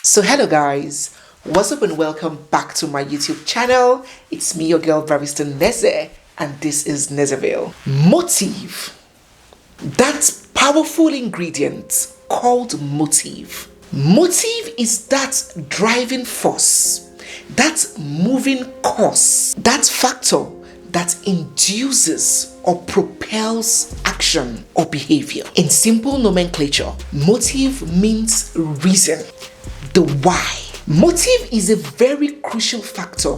So hello guys, what's up and welcome back to my YouTube channel. It's me, your girl Barrister Neze, and this is Nezeville. Motive. That powerful ingredient called motive. Motive is that driving force, that moving cause, that factor that induces or propels action or behavior. In simple nomenclature, motive means reason, the why. Motive is a very crucial factor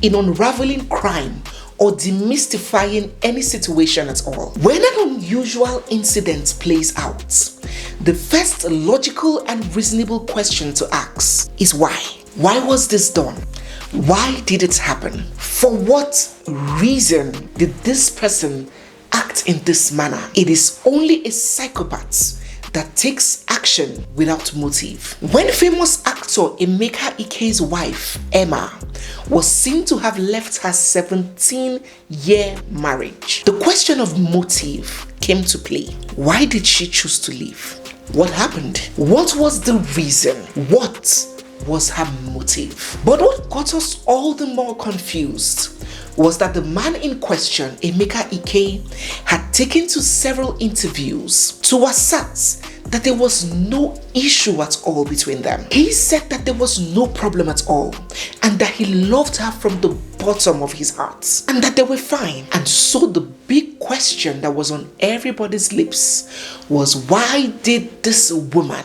in unraveling crime or demystifying any situation at all. When an unusual incident plays out, the first logical and reasonable question to ask is why? Why was this done? Why did it happen? For what reason did this person act in this manner? It is only a psychopath that takes action without motive. When famous actor IKE'S wife, Emma, was seen to have left her 17-year marriage, the question of motive came to play. Why did she choose to leave? What happened? What was the reason? What was her motive? But what got us all the more confused was that the man in question, EMEKA, had taken to several interviews to assert that there was no issue at all between them. He said that there was no problem at all and that he loved her from the bottom of his heart and that they were fine. And so the big question that was on everybody's lips was, why did this woman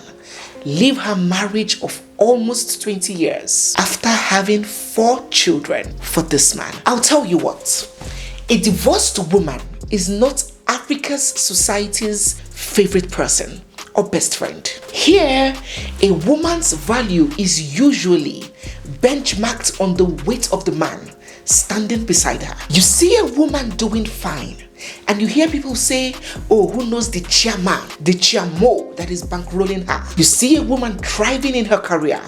leave her marriage of almost 20 years after having 4 children for this man? I'll tell you what, a divorced woman is not Africa's society's favorite person or best friend. Here, a woman's value is usually benchmarked on the weight of the man standing beside her. You see a woman doing fine and you hear people say, oh, who knows the chairman, the chairmo that is bankrolling her. You see a woman thriving in her career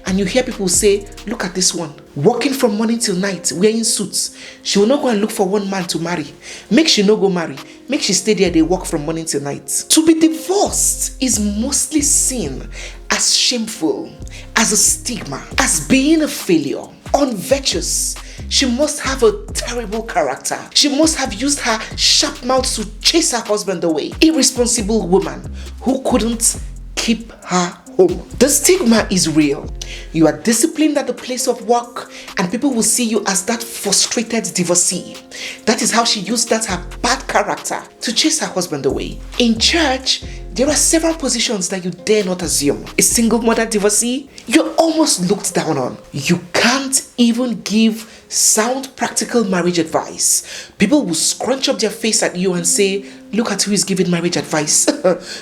and you hear people say, look at this one, working from morning till night, wearing suits. She will not go and look for one man to marry. Make she no go marry. Make she stay there, they work from morning till night. To be divorced is mostly seen as shameful, as a stigma, as being a failure, unvirtuous. She must have a terrible character. She must have used her sharp mouth to chase her husband away. Irresponsible woman who couldn't keep her home. The stigma is real. You are disciplined at the place of work and people will see you as that frustrated divorcee. That is how she used that her bad character to chase her husband away. In church, there are several positions that you dare not assume. A single mother divorcee, you're almost looked down on. You can't even give sound practical marriage advice. People will scrunch up their face at you and say, look at who is giving marriage advice.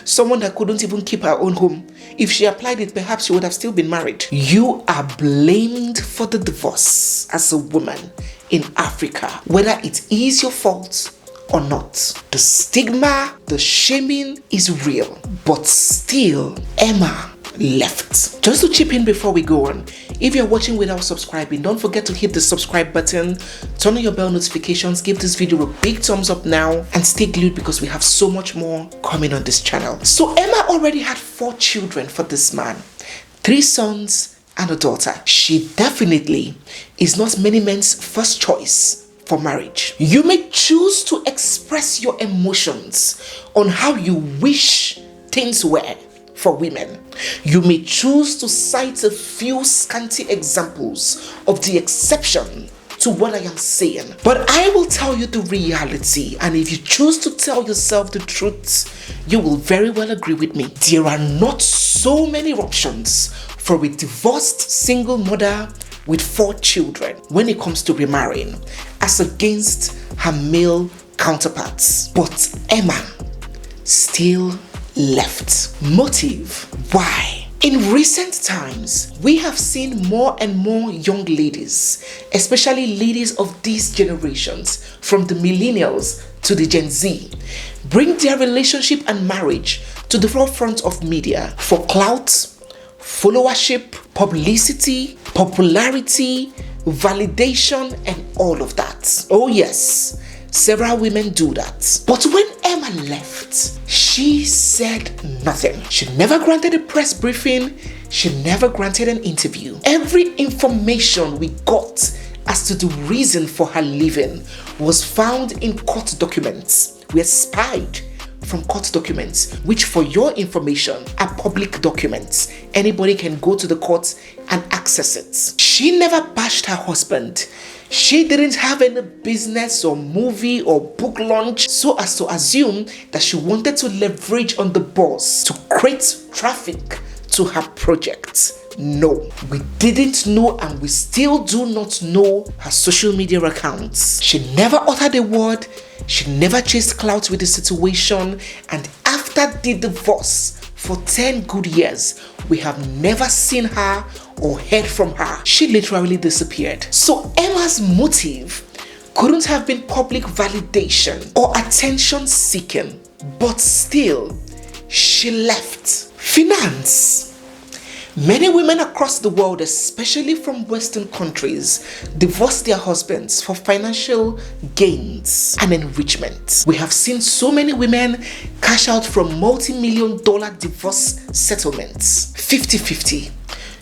Someone that couldn't even keep her own home. If she applied it, perhaps she would have still been married. You are blamed for the divorce as a woman in Africa, whether it is your fault or not. The stigma, the shaming is real, but still Emma left. Just to chip in before we go on, if you're watching without subscribing, don't forget to hit the subscribe button, turn on your bell notifications, give this video a big thumbs up now, and stay glued because we have so much more coming on this channel. So Emma already had 4 children for this man, 3 sons and a daughter. She definitely is not many men's first choice for marriage. You may choose to express your emotions on how you wish things were for women. You may choose to cite a few scanty examples of the exception to what I am saying, but I will tell you the reality, and if you choose to tell yourself the truth, you will very well agree with me. There are not so many options for a divorced single mother with 4 children when it comes to remarrying as against her male counterparts. But Emma still left. Motive. Why? In recent times, we have seen more and more young ladies, especially ladies of these generations, from the millennials to the Gen Z, bring their relationship and marriage to the forefront of media for clout, followership, publicity, popularity, validation, and all of that. Oh yes, several women do that. But when Emma left, she she said nothing. She never granted a press briefing. She never granted an interview. Every information we got as to the reason for her leaving was found in court documents. We are spied from court documents, which, for your information, are public documents. Anybody can go to the court and access it. She never bashed her husband. She didn't have any business or movie or book launch so as to assume that she wanted to leverage on the boss to create traffic to her project. No, we didn't know, and we still do not know her social media accounts. She never uttered a word. She never chased clout with the situation, and after the divorce for 10 good years, we have never seen her or heard from her. She literally disappeared. So Emma's motive couldn't have been public validation or attention seeking, but still, she left. Finance. Many women across the world, especially from Western countries, divorce their husbands for financial gains and enrichment. We have seen so many women cash out from multi-million-dollar divorce settlements. 50-50.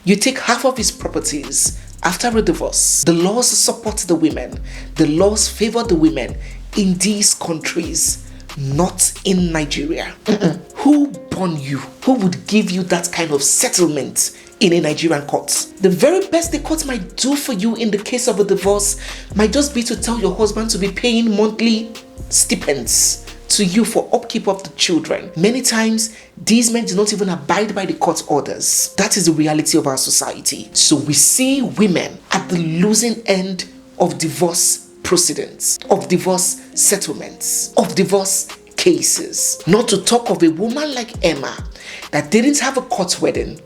You take half of his properties after a divorce. The laws support the women. The laws favor the women in these countries, not in Nigeria. Who born you? Who would give you that kind of settlement in a Nigerian court? The very best the court might do for you in the case of a divorce might just be to tell your husband to be paying monthly stipends to you for upkeep of the children. Many times, these men do not even abide by the court orders. That is the reality of our society. So we see women at the losing end of divorce proceedings, of divorce settlements, of divorce cases. Not to talk of a woman like Emma that didn't have a court wedding,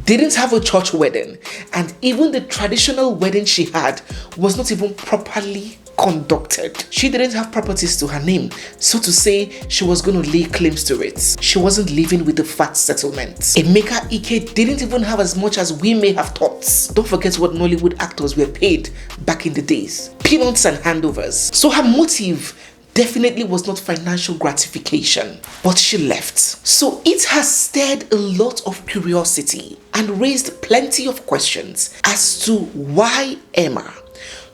didn't have a church wedding, and even the traditional wedding she had was not even properly conducted. She didn't have properties to her name, so to say, she was going to lay claims to it. She wasn't living with the fat settlement. EMEKA Ike didn't even have as much as we may have thought. Don't forget what Nollywood actors were paid back in the days. Peanuts and handovers. So her motive definitely was not financial gratification, but she left. So it has stirred a lot of curiosity and raised plenty of questions as to why Emma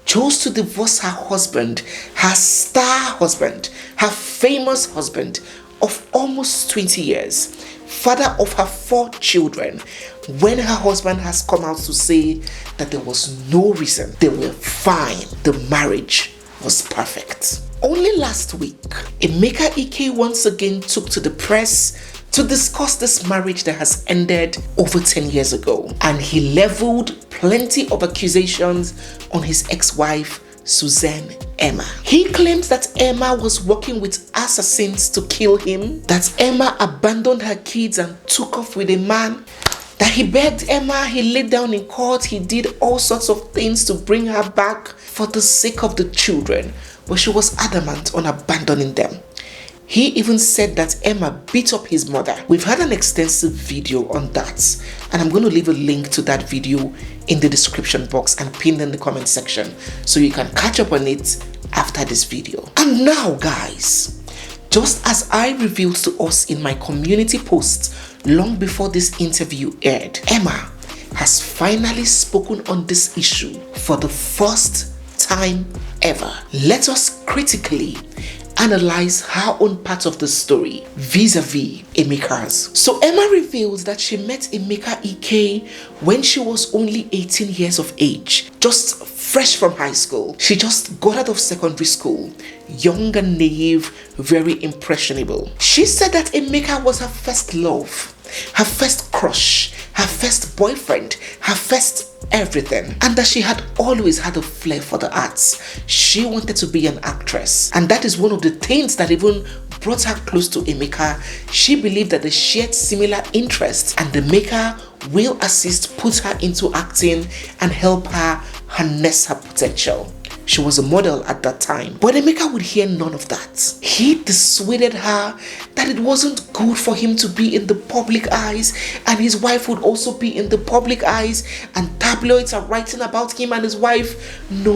chose to divorce her husband, her star husband, her famous husband of almost 20 years, father of her 4 children, when her husband has come out to say that there was no reason. They were fine. The marriage was perfect. Only last week, EMEKA Ike once again took to the press to discuss this marriage that has ended over 10 years ago. And he leveled plenty of accusations on his ex-wife, Suzanne Emma. He claims that Emma was working with assassins to kill him, that Emma abandoned her kids and took off with a man, that he begged Emma, he laid down in court, he did all sorts of things to bring her back for the sake of the children, but she was adamant on abandoning them. He even said that Emma beat up his mother. We've had an extensive video on that, and I'm going to leave a link to that video in the description box and pinned in the comment section so you can catch up on it after this video. And now, guys, just as I revealed to us in my community post long before this interview aired, Emma has finally spoken on this issue for the first time ever. Let us critically analyze her own part of the story vis-a-vis EMEKA's. So Emma reveals that she met EMEKA Ike when she was only 18 years of age, just fresh from high school. She just got out of secondary school, young and naive, very impressionable. She said that EMEKA was her first love, her first crush, her first boyfriend, her first everything, and that she had always had a flair for the arts. She wanted to be an actress, and that is one of the things that even brought her close to EMEKA. She believed that they shared similar interests, and the maker will assist, put her into acting and help her harness her potential. She was a model at that time. But Emeka would hear none of that. He dissuaded her that it wasn't good for him to be in the public eyes, and his wife would also be in the public eyes, and tabloids are writing about him and his wife. No.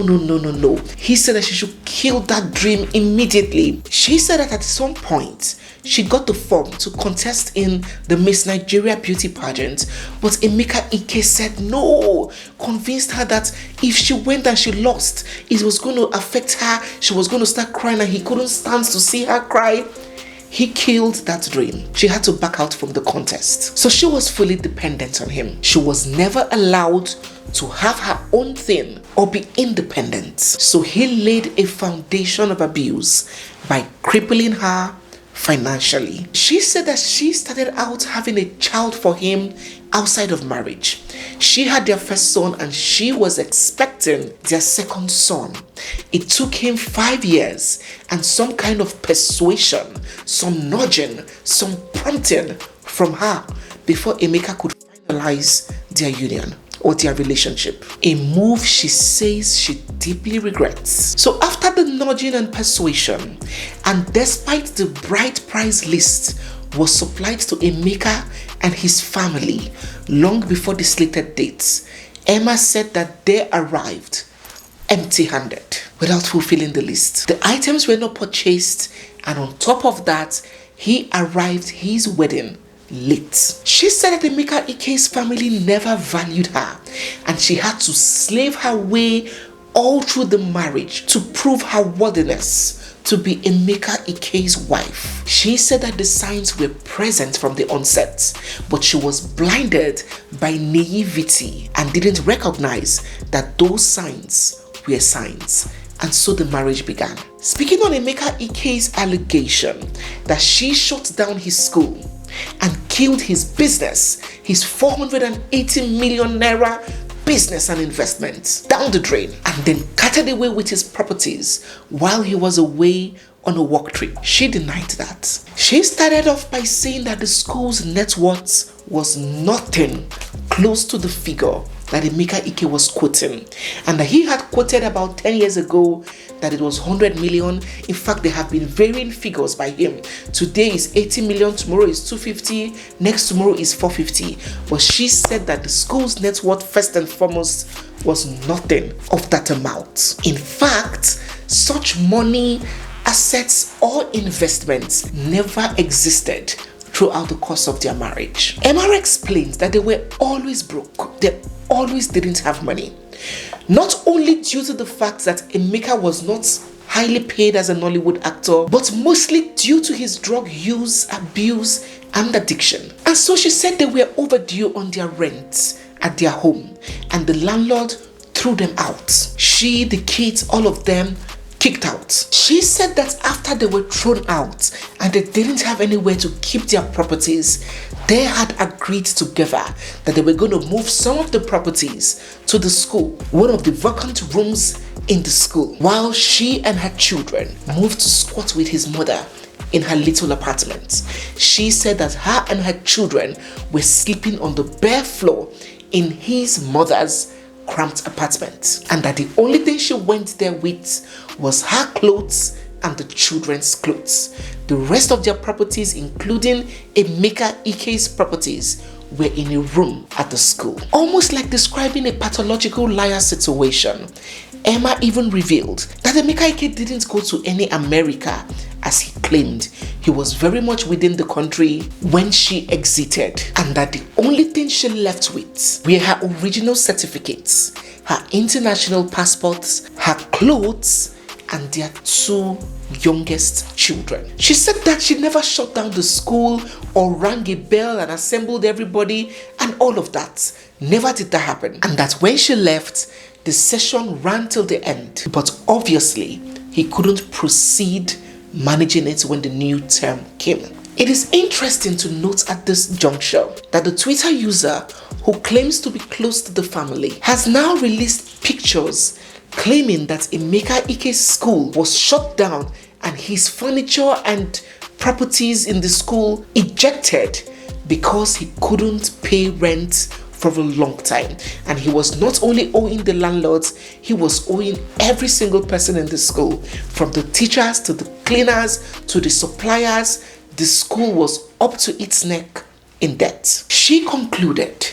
He said that she should kill that dream immediately. She said that at some point, she got the form to contest in the Miss Nigeria beauty pageant, but Emeka Ike said no, convinced her that if she went and she lost, it was going to affect her. She was going to start crying and he couldn't stand to see her cry. He killed that dream. She had to back out from the contest. So she was fully dependent on him. She was never allowed to have her own thing or be independent. So he laid a foundation of abuse by crippling her financially. She said that she started out having a child for him outside of marriage. She had their first son and she was expecting their second son. It took him 5 years and some kind of persuasion, some nudging, some prompting from her before Emeka could finalize their union or their relationship. A move she says she deeply regrets. So after the nudging and persuasion, and despite the bride price list was supplied to Emeka and his family long before the slated dates, Emma said that they arrived empty-handed without fulfilling the list. The items were not purchased, and on top of that, he arrived his wedding late. She said that Emeka Ike's family never valued her, and she had to slave her way all through the marriage to prove her worthiness to be Emeka Ike's wife. She said that the signs were present from the onset, but she was blinded by naivety and didn't recognize that those signs were signs. And so the marriage began. Speaking on Emeka Ike's allegation that she shut down his school and killed his business, his 480 million naira business and investments, down the drain, and then carted away with his properties while he was away on a work trip. She denied that. She started off by saying that the school's net worth was nothing close to the figure that Emeka Ike was quoting, and that he had quoted about 10 years ago that it was 100 million. In fact, there have been varying figures by him. Today is 80 million, tomorrow is 250, next tomorrow is 450. But she said that the school's net worth, first and foremost, was nothing of that amount. In fact, such money, assets, or investments never existed throughout the course of their marriage. Emma explains that they were always broke. They always didn't have money. Not only due to the fact that Emeka was not highly paid as a Nollywood actor, but mostly due to his drug use, abuse, and addiction. And so she said they were overdue on their rent at their home, and the landlord threw them out. She, the kids, all of them kicked out. She said that after they were thrown out and they didn't have anywhere to keep their properties, they had agreed together that they were going to move some of the properties to the school, one of the vacant rooms in the school, while she and her children moved to squat with his mother in her little apartment. She said that her and her children were sleeping on the bare floor in his mother's cramped apartment, and that the only thing she went there with was her clothes and the children's clothes. The rest of their properties, including Emeka Ike's properties, were in a room at the school. Almost like describing a pathological liar situation, Emma even revealed that Emeka Ike didn't go to any America as he claimed. He was very much within the country when she exited, and that the only thing she left with were her original certificates, her international passports, her clothes, and their 2 youngest children. She said that she never shut down the school or rang a bell and assembled everybody and all of that. Never did that happen. And that when she left, the session ran till the end. But obviously, he couldn't proceed managing it when the new term came. It is interesting to note at this juncture that the Twitter user who claims to be close to the family has now released pictures claiming that Emeka Ike's school was shut down and his furniture and properties in the school ejected because he couldn't pay rent for a long time. And he was not only owing the landlords, he was owing every single person in the school, from the teachers to the cleaners to the suppliers. The school was up to its neck in debt. She concluded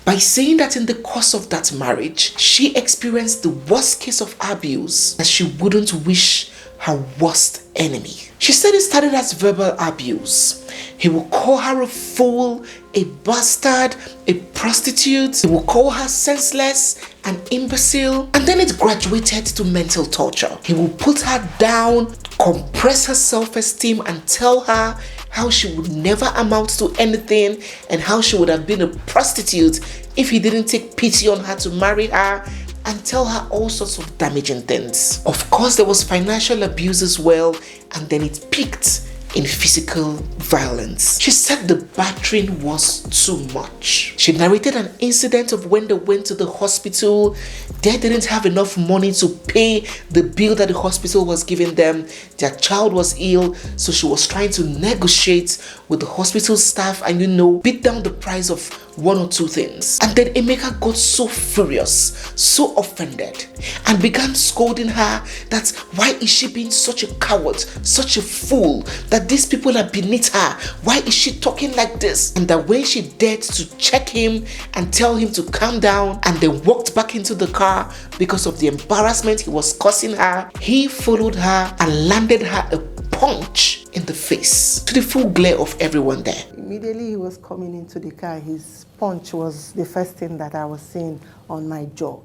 by saying that in the course of that marriage, she experienced the worst case of abuse that she wouldn't wish her worst enemy. She said it started as verbal abuse. He would call her a fool, a bastard, a prostitute. He would call her senseless, an imbecile. And then it graduated to mental torture. He would put her down, compress her self-esteem, and tell her how she would never amount to anything and how she would have been a prostitute if he didn't take pity on her to marry her, and tell her all sorts of damaging things. Of course, there was financial abuse as well, and then it peaked in physical violence. She said the battering was too much. She narrated an incident of when they went to the hospital. They didn't have enough money to pay the bill that the hospital was giving them. Their child was ill, so she was trying to negotiate with the hospital staff and, beat down the price of one or two things. And then EMEKA got so furious, so offended, and began scolding her that why is she being such a coward, such a fool, that these people are beneath her? Why is she talking like this? And that when she dared to check him and tell him to calm down, and then walked back into the car because of the embarrassment he was causing her, he followed her and landed her a punch in the face to the full glare of everyone there. Immediately he was coming into the car, his punch was the first thing that I was seeing on my jaw.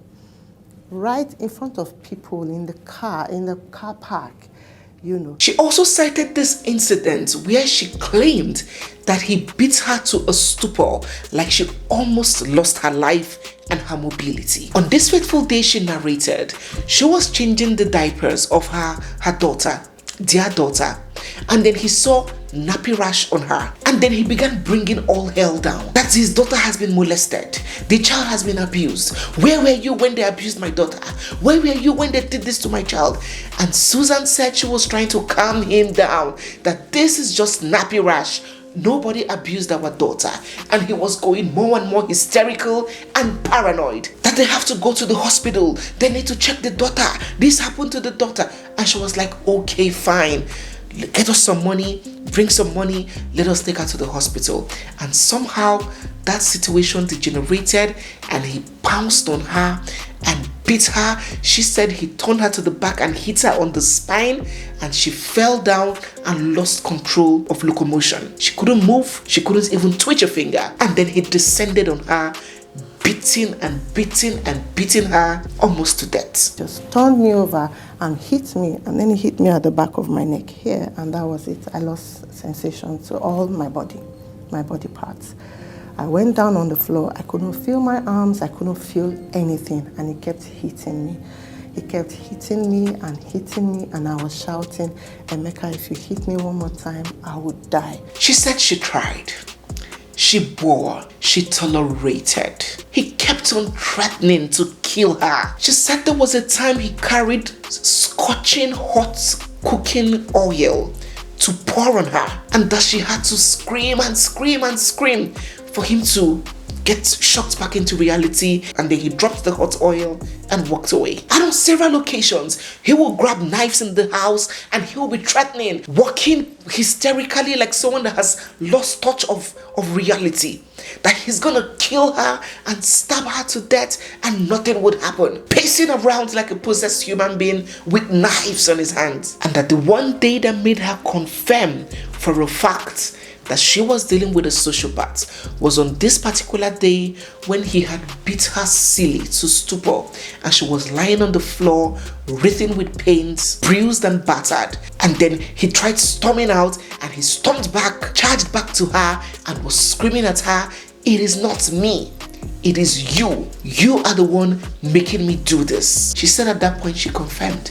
Right in front of people in the car park, She also cited this incident where she claimed that he beat her to a stupor, like she almost lost her life and her mobility. On this fateful day, she narrated, she was changing the diapers of her daughter, dear daughter, and then he saw nappy rash on her, and then he began bringing all hell down. That his daughter has been molested, the child has been abused. Where were you when they abused my daughter? Where were you when they did this to my child? And Susan said she was trying to calm him down, that this is just nappy rash, nobody abused our daughter. And he was going more and more hysterical and paranoid that they have to go to the hospital, they need to check the daughter, this happened to the daughter. And she was like, okay, fine, get us some money, bring some money, let us take her to the hospital. And somehow that situation degenerated and he pounced on her and beat her. She said he turned her to the back and hit her on the spine, and she fell down and lost control of locomotion. She couldn't move, she couldn't even twitch a finger. And then he descended on her, beating and beating and beating her almost to death. Just turned me over and hit me, and then he hit me at the back of my neck here, and that was it. I lost sensation to all my body parts. I went down on the floor. I couldn't feel my arms, I couldn't feel anything, and he kept hitting me. He kept hitting me, and I was shouting, "EMEKA, if you hit me one more time, I would die." She said she tried. She bore, she tolerated. He kept on threatening to kill her. She said there was a time he carried scorching hot cooking oil to pour on her, and that she had to scream and scream and scream for him to get shocked back into reality. And then he dropped the hot oil and walked away. And on several occasions, he will grab knives in the house and he will be threatening, walking hysterically like someone that has lost touch of reality, that he's gonna kill her and stab her to death and nothing would happen, pacing around like a possessed human being with knives on his hands. And that the one day that made her confirm for a fact that she was dealing with a sociopath was on this particular day when he had beat her silly to stupor, and she was lying on the floor, writhing with pains, bruised and battered. And then he tried storming out, and he stormed back, charged back to her, and was screaming at her, "It is not me, it is you. You are the one making me do this." She said at that point she confirmed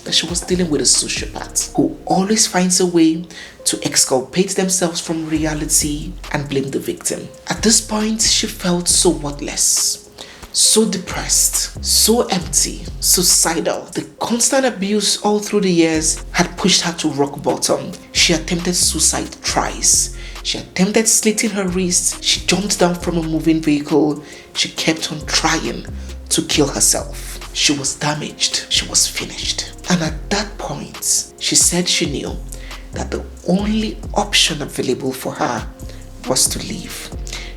that she was dealing with a sociopath who always finds a way to exculpate themselves from reality and blame the victim. At this point, she felt so worthless. So depressed, so empty, suicidal. The constant abuse all through the years had pushed her to rock bottom. She attempted suicide thrice. She attempted slitting her wrists. She jumped down from a moving vehicle. She kept on trying to kill herself. She was damaged. She was finished. And at that point, she said she knew that the only option available for her was to leave.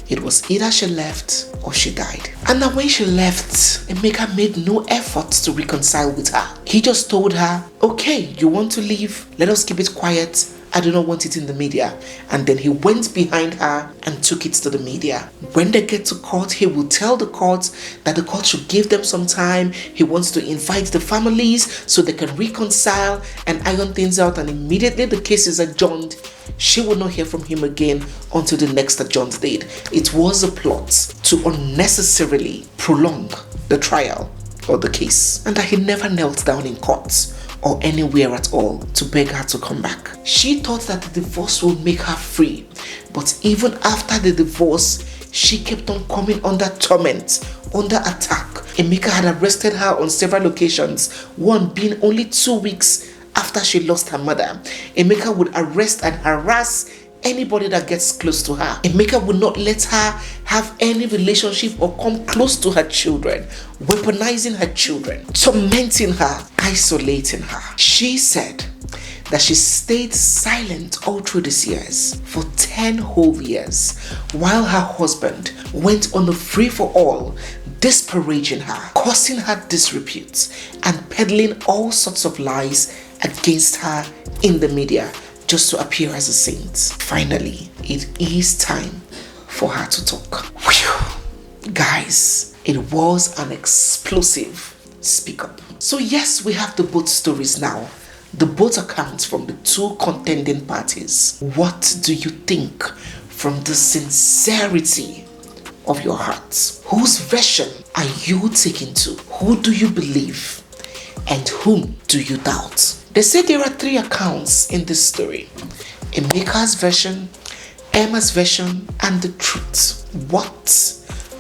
It was either she left or she died. And now when she left, EMEKA made no effort to reconcile with her. He just told her, okay, you want to leave? Let us keep it quiet. I do not want it in the media. And then he went behind her and took it to the media. When they get to court, he will tell the court that the court should give them some time. He wants to invite the families so they can reconcile and iron things out. And immediately the case is adjourned. She will not hear from him again until the next adjourned date. It was a plot to unnecessarily prolong the trial or the case. And that he never knelt down in court or anywhere at all to beg her to come back. She thought that the divorce would make her free, but even after the divorce, she kept on coming under torment, under attack. EMEKA had arrested her on several occasions, one being only 2 weeks after she lost her mother. EMEKA would arrest and harass anybody that gets close to her. EMEKA would not let her have any relationship or come close to her children, weaponizing her children, tormenting her, isolating her. She said that she stayed silent all through these years for 10 whole years while her husband went on a free-for-all, disparaging her, causing her disrepute, and peddling all sorts of lies against her in the media just to appear as a saint. Finally, it is time for her to talk. Whew. Guys, it was an explosive speak up. So yes, we have the both stories now. The both accounts from the two contending parties. What do you think from the sincerity of your heart? Whose version are you taking to? Who do you believe? And whom do you doubt? They say there are 3 accounts in this story: EMEKA's version, Emma's version, and the truth. What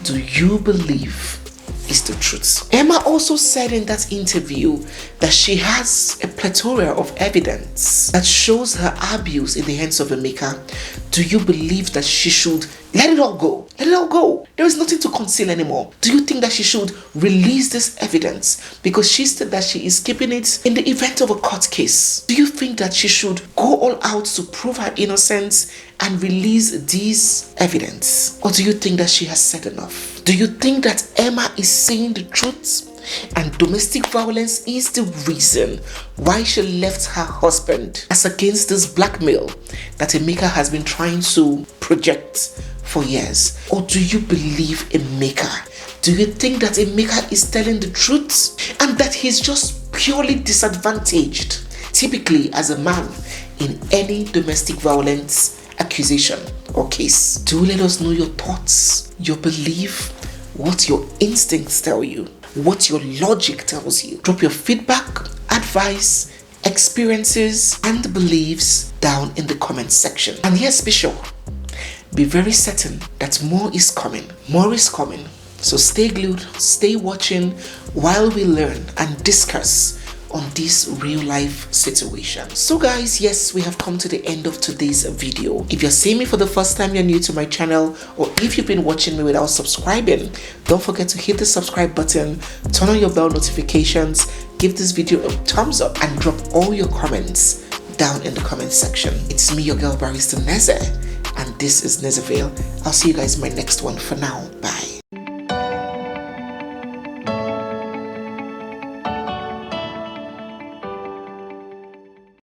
do you believe is the truth? Emma also said in that interview that she has a plethora of evidence that shows her abuse in the hands of EMEKA. Do you believe that she should let it all go? Let it all go. There is nothing to conceal anymore. Do you think that she should release this evidence? Because she said that she is keeping it in the event of a court case. Do you think that she should go all out to prove her innocence and release this evidence? Or do you think that she has said enough? Do you think that Emma is saying the truth? And domestic violence is the reason why she left her husband, as against this blackmail that EMEKA has been trying to project for years? Or do you believe EMEKA? Do you think that EMEKA is telling the truth and that he's just purely disadvantaged, typically as a man, in any domestic violence accusation or case? Do let us know your thoughts, your belief, what your instincts tell you, what your logic tells you. Drop your feedback, advice, experiences, and beliefs down in the comment section. And yes, be sure, be very certain that more is coming. More is coming. So stay glued, stay watching while we learn and discuss on this real life situation. So guys, yes, we have come to the end of today's video. If you're seeing me for the first time, you're new to my channel, or if you've been watching me without subscribing, don't forget to hit the subscribe button, turn on your bell notifications, give this video a thumbs up, and drop all your comments down in the comment section. It's me, your girl Barrister Neze, and this is Nezeville. I'll see you guys in my next one. For now, bye.